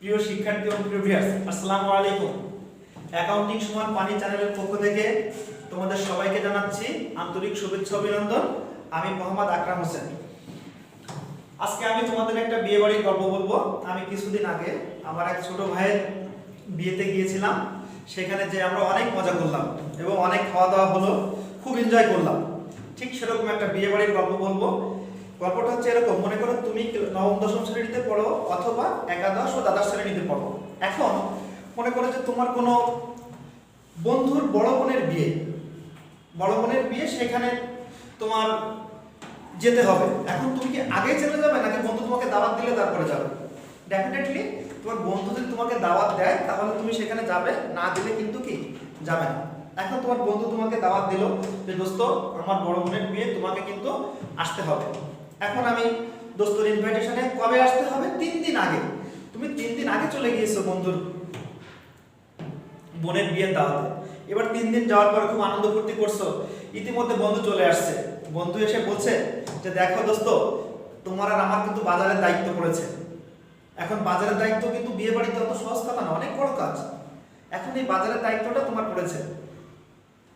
প্রিয় শিক্ষার্থী এবং প্রিয় ভিউয়ার্স, আসসালামু আলাইকুম। অ্যাকাউন্টিং সমান পানি চ্যানেলের পক্ষ থেকে তোমাদের সবাইকে জানাচ্ছি আন্তরিক শুভেচ্ছা অভিনন্দন। আমি মোহাম্মদ আকরাম হোসেন। আজকে আমি তোমাদের একটা বিয়ে বাড়ির গল্প বলবো। আমি কিছুদিন আগে আমার এক ছোট ভাইয়ের বিয়েতে গিয়েছিলাম। সেখানে যে আমরা অনেক মজা করলাম এবং অনেক খাওয়া দাওয়া হলো, খুব এনজয় করলাম। ঠিক সেরকম একটা বিয়ে বাড়ির গল্প বলবো। গল্পটা হচ্ছে এরকম, মনে করো তুমি নবম দশম শ্রেণীতে পড়ো অথবা একাদশ ও দ্বাদশ শ্রেণীতে পড়ো। এখন মনে করো যে তোমার কোনো বন্ধুর বড় বোনের বিয়ে, সেখানে তোমার যেতে হবে। এখন তুমি কি আগে চলে যাবে নাকি বন্ধু তোমাকে দাওয়াত দিলে তারপরে যাবে? ডেফিনেটলি তোমার বন্ধু যদি তোমাকে দাওয়াত দেয় তাহলে তুমি সেখানে যাবে, না দিলে কিন্তু কি যাবে না। এখন তোমার বন্ধু তোমাকে দাওয়াত দিল যে দোস্ত আমার বড় বোনের বিয়ে, তোমাকে কিন্তু আসতে হবে। এখন আমি দোস্তর ইনভাইটেশনে কবে আসতে হবে? 3 দিন আগে। তুমি 3 দিন আগে চলে গিয়েছো বন্ধুর বোনের বিয়ের দাওয়াতে। এবার 3 দিন যাওয়ার পর খুব আনন্দ ফুর্তি করছো। ইতিমধ্যে বন্ধু চলে আসছে। বন্ধু এসে বলছে যে দেখো দোস্ত, তোমার আর আমার কিন্তু বাজারের দায়িত্ব পড়েছে। এখন বাজারের দায়িত্ব কিন্তু বিয়ে বাড়িতে অত সহজ কথা না, অনেক বড় কাজ। এখন এই বাজারের দায়িত্বটা তোমার পড়েছে।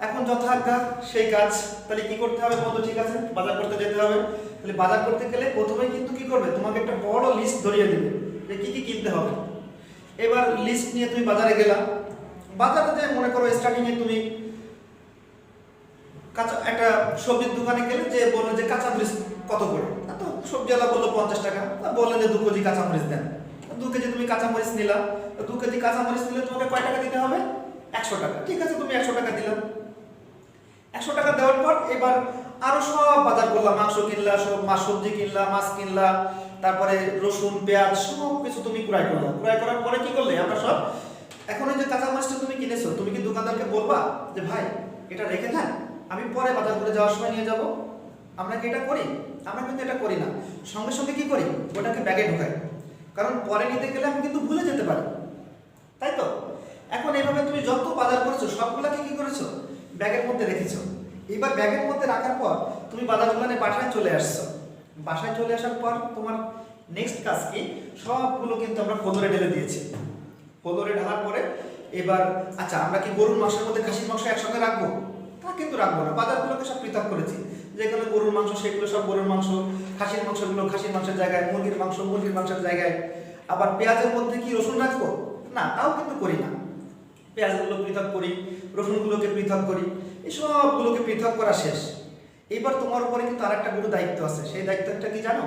এখন যথাজ্ঞা সেই কাজ। তাহলে কি করতে হবে? বন্ধু ঠিক আছে, বাজার করতে যেতে হবে। তাহলে বাজার করতে গেলে প্রথমেই কিন্তু কি করবে, তোমাকে একটা বড় লিস্ট ধরিয়ে দেবে যে কি কি কিনতে হবে। এবার লিস্ট নিয়ে তুমি বাজারে গেলা। বাজারে যে মনে করো স্টার্টিং এ তুমি একটা সবজির দোকানে গেলে, যে বললো যে কাঁচামরিচ কত করে, তো সবজিওয়ালা বললো 50 টাকা। বললেন যে 2 কেজি কাঁচামরিচ দেন। 2 কেজি তুমি কাঁচামরিচ নিলা। 2 কেজি কাঁচামরিচ নিলে তোমাকে কয় টাকা দিতে হবে? 100 টাকা। ঠিক আছে, তুমি 100 টাকা দিলাম। 100 টাকা দেওয়ার পর এবার আরো সব বাজার করলাম, মাংস কিনলা, সবজি কিনলা, মাছ কিনলা, তারপরে রসুন পেঁয়াজ সব কিছু তুমি ক্রয় করলা। ক্রয় করার পরে কি করলে আমরা সব, এখন এই যে কাঁচা মাছটা তুমি কিনেছো, তুমি কি দোকানদারকে বলবা যে ভাই এটা রেখে থাক, আমি পরে বাজার করে যাওয়ার সময় নিয়ে যাব? আমরা কি এটা করি? আমরা কিন্তু এটা করি না। সঙ্গে সঙ্গে কি করি, ওটাকে ব্যাগে ঢোকাই, কারণ পরে নিতে গেলে আমি কিন্তু ভুলে যেতে পারি, তাই তো? এখন এইভাবে তুমি যত বাজার করেছো সবগুলাকে কি করেছো, ব্যাগের মধ্যে রেখেছো। এবার ব্যাগের মধ্যে রাখার পর তুমি বাজারগুলো নিয়ে বাসায় চলে আসছো। বাসায় চলে আসার পর তোমার নেক্সট কাজ কি, সবগুলো কিন্তু আমরা ফ্লোরে ঢেলে দিয়েছি। ফ্লোরে ঢালার পরে এবার আচ্ছা, আমরা কি গরুর মাংসের মধ্যে খাসির মাংস একসঙ্গে রাখবো? তা কিন্তু রাখবো না। বাজারগুলোকে সব পৃথক করেছি। যেগুলো গরুর মাংস সেগুলো সব গরুর মাংস, খাসির মাংসগুলো খাসির মাংসের জায়গায়, মুরগির মাংস মুরগির মাংসের জায়গায়। আবার পেঁয়াজের মধ্যে কি রসুন রাখবো? না, তাও কিন্তু করি না। পেঁয়াজগুলো পৃথক করি, রসুনগুলোকে পৃথক করি, এই সবগুলোকে পৃথক করা শেষ। এবার তোমার উপরে কিন্তু আরেকটা বড় দায়িত্ব আছে। সেই দায়িত্বটা কি জানো?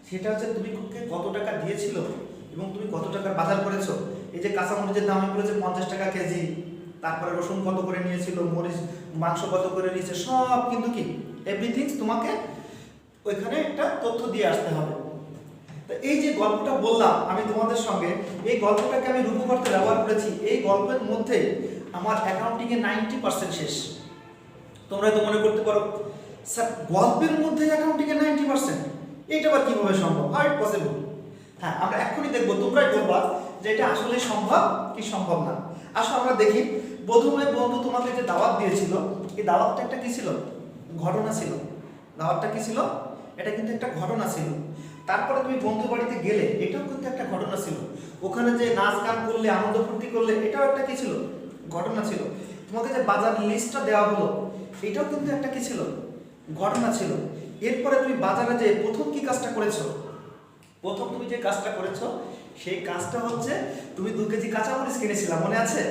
সেটা হচ্ছে তুমি কত টাকা দিয়েছিল এবং তুমি কত টাকার বাজার করেছো। এই যে কাঁচামরিচের দাম করেছে 50 টাকা কেজি, তারপরে রসুন কত করে নিয়েছিল, মরিচ মাংস কত করে নিয়েছে, সব কিন্তু কি এভরিথিং তোমাকে ওইখানে একটা তথ্য দিয়ে আসতে হবে। তো এই যে গল্পটা বললাম আমি তোমাদের সঙ্গে, এই গল্পটাকে আমি রূপকর্তে ব্যবহার করেছি। এই গল্পের মধ্যে আমার অ্যাকাউন্টিং এ 90% শেষ। তোমরা তো মনে করতে পারো স্যার গল্পের মধ্যে অ্যাকাউন্টিং এ 90%, এইটা আবার কিভাবে সম্ভব? How it possible? হ্যাঁ, আমরা এখনই দেখবো, তোমরাই বলবা যে এটা আসলে সম্ভব কি সম্ভব না। আসো আমরা দেখি। প্রথমে বন্ধু তোমাকে যে দাওয়াত দিয়েছিল, এই দাওয়াতটা একটা কি ছিল? ঘটনা ছিল। দাওয়াতটা কি ছিল? এটা কিন্তু একটা ঘটনা ছিল। তারপরে তুমি বন্ধু বাড়িতে গেলে, এটাও কিন্তু একটা ঘটনা ছিল। ওখানে যে নাচ গান করলে, আনন্দ ফুর্তি করলে, এটাও একটা কি ছিল? ঘটনা ছিল। তোমাকে যে বাজার লিস্টটা দেওয়া হলো, এটাও কিন্তু একটা কি ছিল? ঘটনা ছিল। এরপরে তুমি বাজারে যে প্রথম কি কাজটা করেছো, প্রথম তুমি যে কাজটা করেছো সেই কাজটা হচ্ছে তুমি 2 কেজি কাঁচামরিচ কিনেছিলাম, মনে আছে?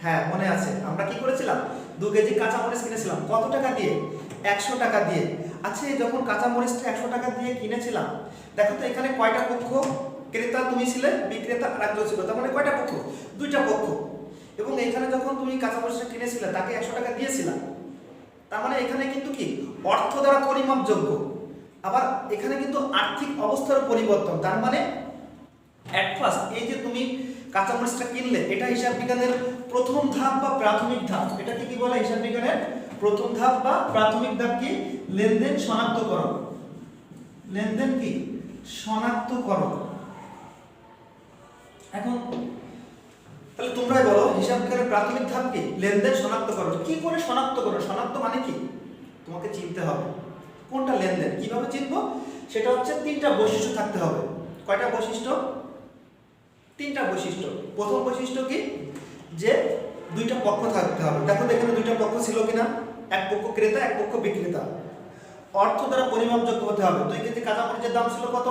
হ্যাঁ মনে আছে। আমরা কি করেছিলাম? 2 কেজি কাঁচামরিচ কিনেছিলাম। কত টাকা দিয়ে? 100 টাকা দিয়ে। আচ্ছা, যখন কাঁচামরিচটা 100 টাকা দিয়ে কিনেছিলাম, দেখো তো এখানে কয়টা পক্ষ? ক্রেতা তুমি ছিলে, বিক্রেতা আরেকজন ছিল। তার মানে কয়টা পক্ষ? 2টা পক্ষ। এবং এখানে যখন তুমি কাঁচামরিচটা কিনেছিলে তাকে 100 টাকা দিয়েছিলাম। তার মানে এখানে কিন্তু কি অর্থ দ্বারা পরিমাপযোগ্য। আবার এখানে কিন্তু আর্থিক অবস্থার পরিবর্তন। তার মানে এট ফার্স্ট এই যে তুমি কাঁচামরিচটা কিনলে, এটা হিসাব বিজ্ঞানের প্রথম ধাপ বা প্রাথমিক ধাপ। এটাকে কি বলে? হিসাব বিজ্ঞানের প্রথম ধাপ বা প্রাথমিক ধাপ কি? লেনদেন শনাক্তকরণ। লেনদেন কি? শনাক্তকরণ। এখন তাহলে তোমরাই বলো, হিসাব বিজ্ঞানের প্রাথমিক ধাপ কি? লেনদেন শনাক্তকরণ। কি করে শনাক্ত করো? শনাক্ত মানে কি? তোমাকে চিনতে হবে কোনটা লেনদেন। কিভাবে চিনবো? সেটা হচ্ছে 3টা বৈশিষ্ট্য থাকতে হবে। কয়টা বৈশিষ্ট্য? তিনটা বৈশিষ্ট্য। প্রথম বৈশিষ্ট্য কি, যে দুইটা পক্ষ থাকতে হবে। দেখো এখানে দুইটা পক্ষ ছিল কিনা, এক পক্ষ ক্রেতা এক পক্ষ বিক্রেতা। অর্থ দ্বারা পরিমাপযোগ্য হতে হবে। 2 কেজি কাঁচামরিচের দাম ছিল কত,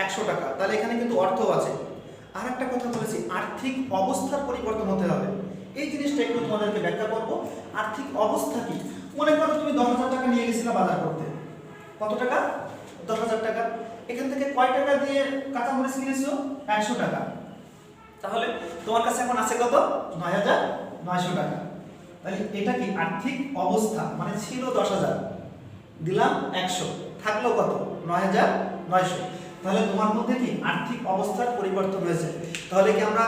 100 টাকা, তাহলে এখানে কিন্তু অর্থ আছে। আর একটা কথা বলেছি, আর্থিক অবস্থার পরিবর্তন হতে হবে। এই জিনিসটা একটু তোমাদেরকে ব্যাখ্যা করবো। আর্থিক অবস্থা কি, মনে করো তুমি 10,000 টাকা নিয়ে গেছিলে বাজার করতে। কত টাকা, 10,000 টাকা। এখান থেকে কয় টাকা দিয়ে কাঁচামরিচ কিনেছো, 100 টাকা। তাহলে তোমার কাছে এখন আছে কত, 9,900 টাকা। তাহলে এটা কি আর্থিক অবস্থা, মানে ছিল 10,000, দিলাম 100, থাকলো কত, 9,900। তাহলে তোমার মধ্যে কি আর্থিক অবস্থার পরিবর্তন হয়েছে। তাহলে কি আমরা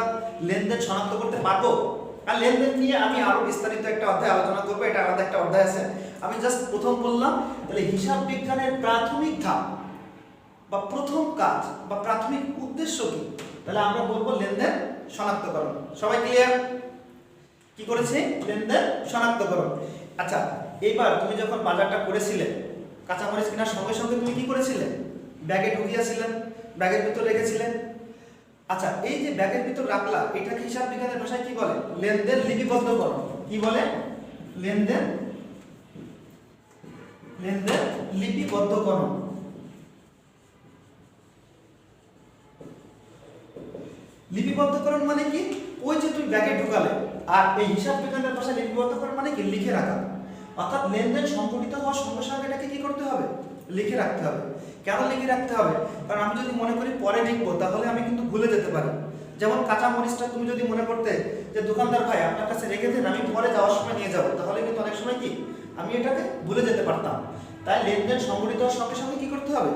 লেনদেন শনাক্ত করতে পারবো? আর লেনদেন নিয়ে আমি আরো বিস্তারিত একটা অধ্যায় আলোচনা করবো, এটা আলাদা একটা অধ্যায় আছে। আমি জাস্ট প্রথম বললাম। তাহলে হিসাব বিজ্ঞানের প্রাথমিক ধাপ বা প্রথম কাজ বা প্রাথমিক উদ্দেশ্য কি? তাহলে আমরা বলবো লেনদেন শনাক্তকরণ। সবাই ক্লিয়ার? কি করেছে, লেনদেন শনাক্তকরণ। আচ্ছা, এইবার তুমি যখন বাজারটা করেছিলে, কাঁচামরিচ কেনার সঙ্গে সঙ্গে তুমি কি করেছিলে, ব্যাগে ঢুকিয়েছিলেন, ব্যাগের ভিতর রেখেছিলেন। আচ্ছা, এই যে ব্যাগের ভিতর রাখলা, এটাকে হিসাব বিজ্ঞানের ভাষায় কি বলে, লেনদেন লিপিবদ্ধকরণ। কি বলে, লেনদেন লিপিবদ্ধকরণ। লিপিবদ্ধকরণ মানে কি, ওই যে তুমি ব্যাগে ঢুকালে, আর এই হিসাব বিজ্ঞানের ভাষায় লিপিবদ্ধকরণ মানে কি, লিখে রাখা। অর্থাৎ লেনদেন সংঘটিত হওয়ার সঙ্গে সঙ্গে এটাকে কি করতে হবে, লিখে রাখতে হবে। কেন লিখে রাখতে হবে? কারণ আমি যদি মনে করি পরে লিখবো, তাহলে আমি কিন্তু ভুলে যেতে পারি। যেমন কাঁচামরিচটা তুমি যদি মনে করতে যে দোকানদার ভাই আপনার কাছে রেখে দেন, আমি পরে যাওয়ার সময় নিয়ে যাবো, তাহলে কিন্তু অনেক সময় কি আমি এটাকে ভুলে যেতে পারতাম। তাই লেনদেন সংঘটিত হওয়ার সঙ্গে সঙ্গে কি করতে হবে,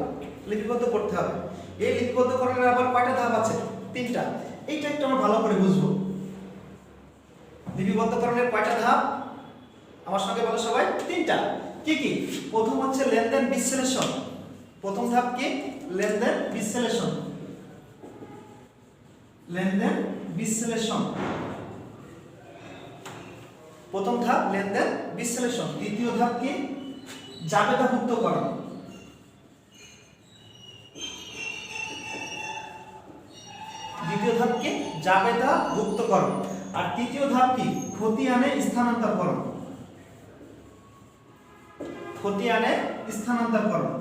লিপিবদ্ধ করতে হবে। এই লিপিবদ্ধকরণের আবার কয়টা ধাপ আছে, 3টা। এইটা একটু আমরা ভালো করে বুঝবো। লিপিবদ্ধকরণের কয়টা ধাপ, আমার সঙ্গে বলো সবাই, 3টা। কি কি? প্রথম হচ্ছে লেনদেন বিশ্লেষণ। প্রথম ধাপ কি, লেনদেন বিশ্লেষণ। লেনদেন বিশ্লেষণ, প্রথম ধাপ লেনদেন বিশ্লেষণ। দ্বিতীয় ধাপ কি, জাবেদাভুক্তকরণ। দ্বিতীয় ধাপ কি, জাবেদাভুক্তকরণ। আর তৃতীয় ধাপ কি, খতিয়ানে স্থানান্তরকরণ। খতিয়ানে স্থানান্তরকরণ।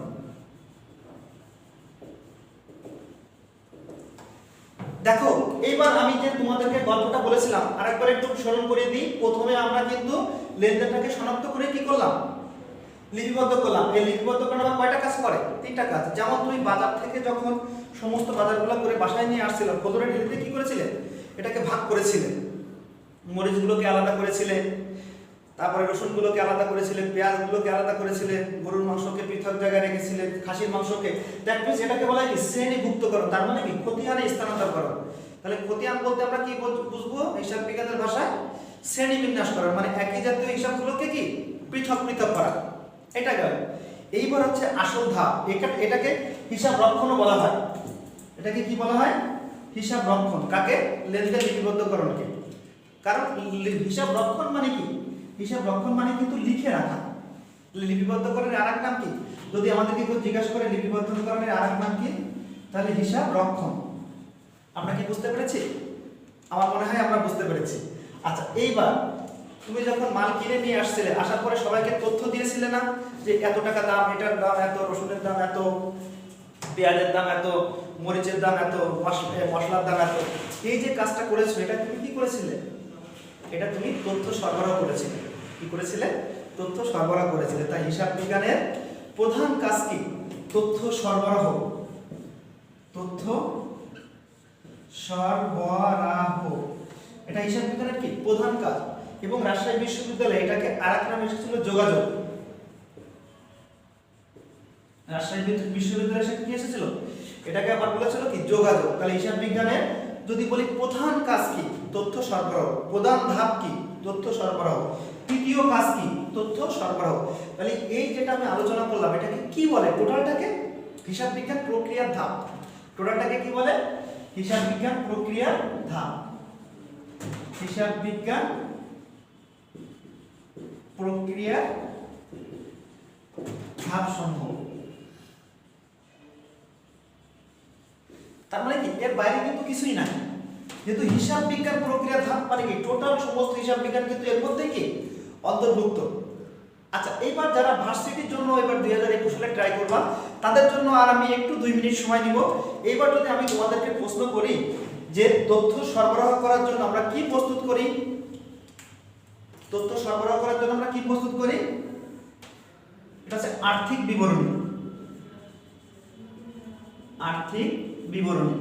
দেখো এইবার আমি যে তোমাদেরকে গল্পটা বলেছিলাম আরেকবার একটু স্মরণ করে দিই। প্রথমে আমরা কিন্তু লেনদেনটাকে শনাক্ত করে কি করলাম, লিপিবদ্ধ করলাম। এই লিপিবদ্ধকরণ আবার কয়টা কাজ করে, 3টা কাজ। যেমন তুমি বাজার থেকে যখন সমস্ত বাজারগুলো করে বাসায় নিয়ে আসছিলে, খোদরে ঢেলিতে কি করেছিলে, এটাকে ভাগ করেছিলে। মরিচগুলোকে আলাদা করেছিলে, তারপরে রসুনগুলোকে আলাদা করেছিলে, পেঁয়াজগুলোকে আলাদা করেছিলে, গরুর মাংসকে পৃথক জায়গায় রেখেছিলে, খাসির মাংসকে। দেখবে এটাকে বলা হয় কি, শ্রেণীভুক্তকরণ। তার মানে কি, খতিয়ানে স্থানান্তরকরণ। তাহলে খতিয়ান বলতে আমরা কি বুঝবো হিসাব বিজ্ঞানের ভাষায়, শ্রেণী বিন্যাস করা, মানে একই জাতীয় হিসাবগুলোকে কি পৃথক পৃথক করা। এটা গেল। এইবার হচ্ছে আসল ধাপ, এটাকে হিসাব রক্ষণও বলা হয়। এটাকে কি বলা হয়, হিসাব রক্ষণ। কাকে, লেনদেন লিপিবদ্ধকরণকে। কারণ হিসাব রক্ষণ মানে কি, হিসাব রক্ষণ মানে কিন্তু লিখে রাখা। লিপিবদ্ধকরণের আরেক নাম কি, যদি আমাদেরকে কেউ জিজ্ঞাসা করে লিপিবদ্ধকরণের আরেক নাম কি, তাহলে হিসাব রক্ষণ। আমরা কি বুঝতে পেরেছি? আমার মনে হয় আমরা বুঝতে পেরেছি। আচ্ছা, এইবার তুমি যখন মাল কিনে নিয়ে আসছিলে, আসার পরে সবাইকে তথ্য দিয়েছিলে না, যে এত টাকা দাম, এটার দাম এত, রসুনের দাম এত, পেঁয়াজের দাম এত, মরিচের দাম এত, মশলার দাম এত। এই যে কাজটা করেছো, এটা তুমি কি করেছিলে, এটা তুমি তথ্য সরবরাহ করেছিলে। কি করেছিলে, তথ্য সরবরাহ করেছিলে। তাই হিসাব বিজ্ঞানের প্রধান কাজ কি, তথ্য সরবরাহ। তথ্য সরবরাহ, এটা হিসাব বিজ্ঞানের কি প্রধান কাজ। এবং রাজশাহী বিশ্ববিদ্যালয়ে এটাকে আরেক নাম এসেছিল যোগাযোগ। রাজশাহী বিশ্ববিদ্যালয়ে সেটা কি এসেছিল, এটাকে আবার বলেছিল কি যোগাযোগ। তাহলে হিসাব বিজ্ঞানের যদি বলি প্রধান কাজ কি, তথ্য সরবরাহ। প্রধান ধাপ কি, তথ্য সরবরাহ। তৃতীয় কাজ কি, তথ্য সরবরাহ। তাহলে এই যেটা আমি আলোচনা করলাম, এটাকে কি বলে, টোটালটাকে হিসাব বিজ্ঞান প্রক্রিয়ার ধাপ। টোটালটাকে কি বলে, হিসাব বিজ্ঞান প্রক্রিয়ার ধাপ। হিসাব বিজ্ঞান প্রক্রিয়ার ধাপ সমূহ। তার মানে কি, এর বাইরে কিন্তু কিছুই নাই। যেহেতু হিসাব বিজ্ঞান প্রক্রিয়া ধাপ মানে কি টোটাল সমস্ত হিসাব বিজ্ঞান কিন্তু এর মধ্যে কি অন্তর্ভুক্ত। আচ্ছা, এবার যারা ভার্সিটির জন্য এবার 2021 সালে ট্রাই করবা তাদের জন্য আর আমি একটু 2 মিনিট সময় নিব। এইবার যদি আমি তোমাদেরকে প্রশ্ন করি যে তথ্য সরবরাহ করার জন্য আমরা কি প্রস্তুত করি, তথ্য সরবরাহ করার জন্য আমরা কি প্রস্তুত করি, এটা হচ্ছে আর্থিক বিবরণী। আর্থিক বিবরণী।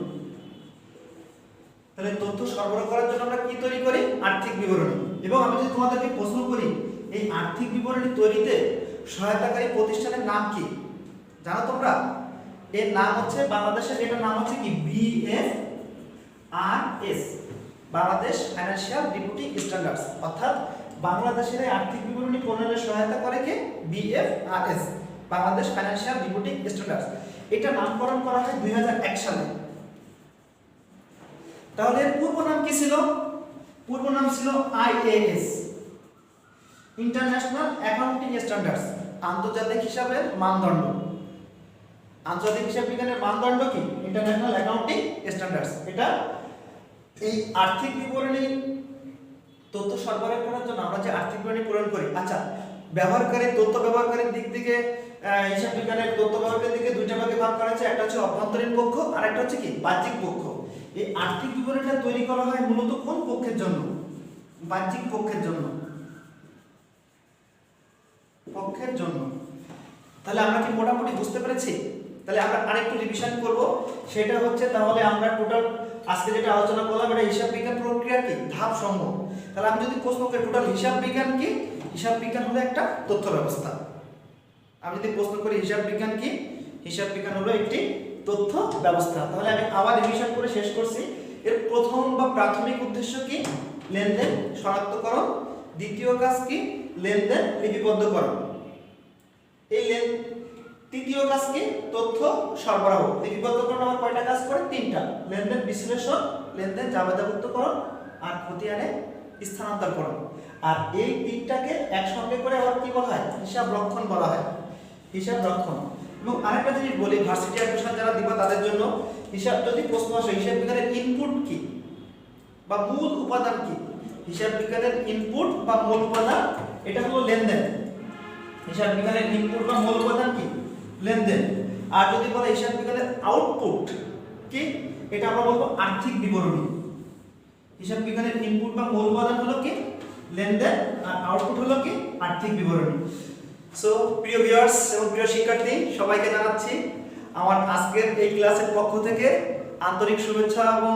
তাহলে তথ্য সরবরাহ করার জন্য আমরা কি তৈরি করি, আর্থিক বিবরণী। এবং আমি যদি তোমাদেরকে প্রশ্ন করি এই আর্থিক বিবরণী তৈরিতে সহায়তাকারী প্রতিষ্ঠানের নাম কি জানো তোমরা? এর নাম হচ্ছে বাংলাদেশের, এটার নাম হচ্ছে কি BFRS, Bangladesh financial reporting standards. অর্থাৎ বাংলাদেশের এই আর্থিক বিবরণী প্রণয়নে সহায়তা করে কে? BFRS, Bangladesh financial reporting standards. এটা নামকরণ করা হয় 2001 সালে। তাহলে এর পূর্ব নাম কি ছিল? পূর্ব নাম ছিল IAS, ইন্টারন্যাশনাল অ্যাকাউন্টিং স্ট্যান্ডার্ডস, আন্তর্জাতিক হিসাবের মানদণ্ড। আন্তর্জাতিক হিসাব বিজ্ঞানের মানদণ্ড কি? International accounting standards. এটা এই আর্থিক বিবরণী তথ্য সরবরাহ করার জন্য আমরা যে আর্থিক বিবরণী পূরণ করি। আচ্ছা, ব্যবহারকারী তথ্য ব্যবহারকারীর দিক থেকে হিসাব বিজ্ঞানের তথ্য ব্যবহারকারীর দিকে দুইটা ভাগে ভাগ করা হয়েছে, একটা হচ্ছে অভ্যন্তরীণ পক্ষ আর একটা হচ্ছে কি বাহ্যিক পক্ষ। এই আর্থিক বিবরণীটা তৈরি করা হয় মূলত কোন পক্ষের জন্য? বাহ্যিক পক্ষের জন্য, পক্ষের জন্য। তাহলে আমরা কি মোটামুটি বুঝতে পেরেছি? তাহলে আমরা আরেকটু রিভিশন করব, সেটা হচ্ছে তাহলে আমরা টোটাল আজকে যেটা আলোচনা করলাম এটা হিসাব বিজ্ঞান প্রক্রিয়া কি ধাপ সমূহ। তাহলে আমি যদি প্রশ্ন করি টোটাল হিসাব বিজ্ঞান কি, হিসাব বিজ্ঞান হলো একটা তথ্য ব্যবস্থা। আমি যদি প্রশ্ন করি হিসাব বিজ্ঞান কি, হিসাব বিজ্ঞান হলো একটি তথ্য ব্যবস্থা। তাহলে আমি আবার রিভিশন করে শেষ করছি। এর প্রথম বা প্রাথমিক উদ্দেশ্য কি? লেনদেন শনাক্তকরণ। দ্বিতীয় কাজ কি? লেনদেন লিপিবদ্ধকরণ। এই তৃতীয় কাজ কি? তথ্য সরবরাহ। লিপিবদ্ধকরণ আমার কয়টা কাজ করে? 3টা। লেনদেন বিশ্লেষণ, লেনদেন জাবেদাভুক্তকরণ আর খতিয়ানে স্থানান্তরকরণ। আর এই 3টাকে একসঙ্গে করে আবার কি বলা হয়? হিসাব রক্ষণ বলা হয়, হিসাব রক্ষণ। এবং আরেকটা জিনিস বলি, ভার্সিটি অ্যাডমিশন যারা দিবা তাদের জন্য হিসাব যদি প্রশ্ন আসে হিসাব বিজ্ঞানের ইনপুট কি বা মূল উপাদান কি? হিসাব বিজ্ঞানের ইনপুট বা মূল উপাদান এটা হলো লেনদেন। হিসাব বিজ্ঞানের ইনপুট বা মূল উপাদান কি? লেনদেন। আর যদি বলে হিসাব বিজ্ঞানের আউটপুট কি, এটা আমরা বলবো আর্থিক বিবরণী। হিসাব বিজ্ঞানের ইনপুট বা মূল উপাদান হলো কি? লেনদেন, আর আউটপুট হলো কি? আর্থিক বিবরণী। সো প্রিয় ভিউয়ার্স এবং প্রিয় শিক্ষার্থী সবাইকে জানাচ্ছি আমার আজকের এই ক্লাসের পক্ষ থেকে আন্তরিক শুভেচ্ছা এবং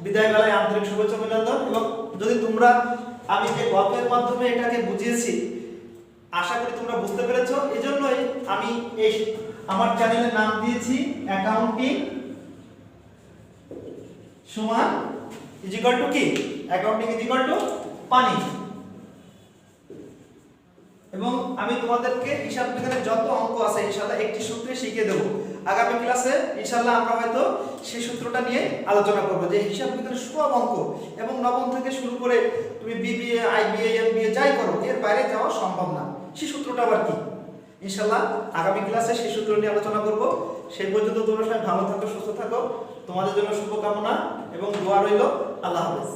বিদায় বেলায় আন্তরিক শুভেচ্ছা অভিনন্দন। এবং যদি তোমরা আমি যে গল্পের মাধ্যমে এটাকে বুঝিয়েছি আশা করি তোমরা বুঝতে পেরেছো। এজন্যই আমি এই আমার চ্যানেলের নাম দিয়েছি অ্যাকাউন্টিং সমান ইজিক্যাল টু কি? অ্যাকাউন্টিং ইজিক্যাল টু পানি। এবং আমি তোমাদেরকে হিসাব বিজ্ঞানের যত অঙ্ক আছে ইনশাআল্লাহ একটি সূত্রে শিখিয়ে দেব। আগামী ক্লাসে ইনশাআল্লাহ আমরা হয়তো সেই সূত্রটা নিয়ে আলোচনা করব যে হিসাব বিজ্ঞানের সব অঙ্ক এবং নবম থেকে শুরু করে তুমি বিবিএ, আইবিএ, এমবিএ যাই করো এর বাইরে যাওয়া সম্ভব না। সেই সূত্রটা আবার কি? ইনশাআল্লাহ আগামী ক্লাসে সেই সূত্র নিয়ে আলোচনা করব। সেই পর্যন্ত তোমরা সবাই ভালো থাকো, সুস্থ থাকো। তোমাদের জন্য শুভকামনা এবং দোয়া রইল। আল্লাহ হাফেজ।